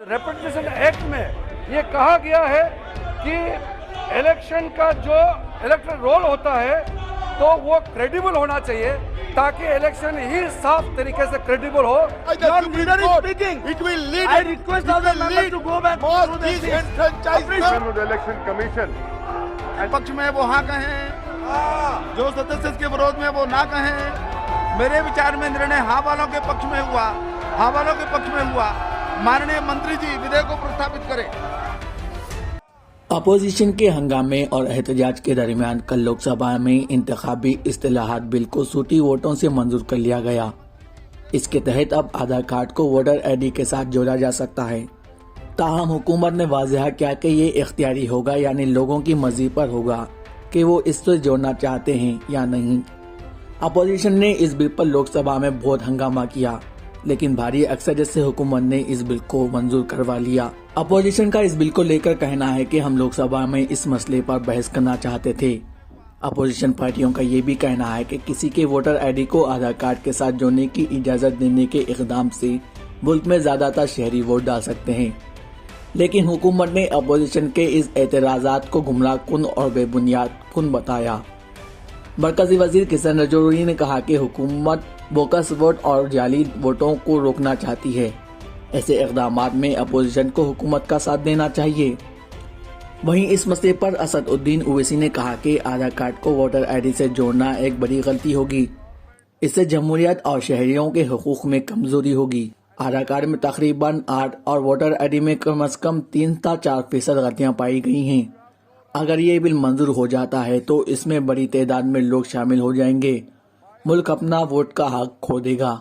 Representation act में ये कहा गया है कि इलेक्शन का जो इलेक्टोरल रोल होता है तो वो क्रेडिबल होना चाहिए ताकि इलेक्शन ही साफ तरीके से क्रेडिबल हो। Your leader is speaking. It will lead. I request all the members to go back to the with the election commission. पक्ष में वो हाँ कहें, जो सदस्य के विरोध में वो ना कहें। मेरे विचार में निर्णय हाँ वालों के पक्ष में हुआ, हाँ वालों के पक्ष में हुआ। माननीय मंत्री जी विधेयक को प्रस्तावित करें। अपोजिशन के हंगामे और एहतजाज के दरमियान कल लोकसभा में इंतखाबी इस्तेलाहात बिल को सूटी वोटों से मंजूर कर लिया गया। इसके तहत अब आधार कार्ड को वोटर आईडी के साथ जोड़ा जा सकता है। ताहम हुकूमत ने वाज़ेह किया कि ये इख्तियारी होगा, यानी लोगों की मर्जी पर होगा कि वो इससे जोड़ना चाहते हैं या नहीं। अपोजिशन ने इस बिल पर लोकसभा में बहुत हंगामा किया, लेकिन भारी अक्सरियत से हुकूमत ने इस बिल को मंजूर करवा लिया। अपोजिशन का इस बिल को लेकर कहना है कि हम लोकसभा में इस मसले पर बहस करना चाहते थे। अपोजिशन पार्टियों का ये भी कहना है कि किसी के वोटर आईडी को आधार कार्ड के साथ जोड़ने की इजाजत देने के इकदाम से मुल्क में ज्यादातर शहरी वोट डाल सकते हैं, लेकिन हुकूमत ने अपोजिशन के इस एतराजात को गुमराह कुन और बेबुनियाद कुन बताया। मरकजी वजीर किशन रजौरी ने कहा कि हुकूमत बोकस वोट और जाली वोटों को रोकना चाहती है। ऐसे इक़दामात में अपोजिशन को हुकूमत का साथ देना चाहिए। वहीं इस मसले पर असदुद्दीन ओवैसी ने कहा कि आधार कार्ड को वोटर आईडी से जोड़ना एक बड़ी गलती होगी। इससे जमहूरियत और शहरियों के हुकूक में कमजोरी होगी। आधार कार्ड में तकरीबन 8 और वोटर आईडी में कम से कम 3 से 4% गलतियां पाई गई हैं। अगर ये बिल मंजूर हो जाता है तो इसमें बड़ी तादाद में लोग शामिल हो जाएंगे। मुल्क अपना वोट का हक खो देगा।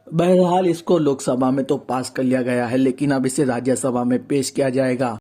बहरहाल इसको लोकसभा में तो पास कर लिया गया है, लेकिन अब इसे राज्यसभा में पेश किया जाएगा।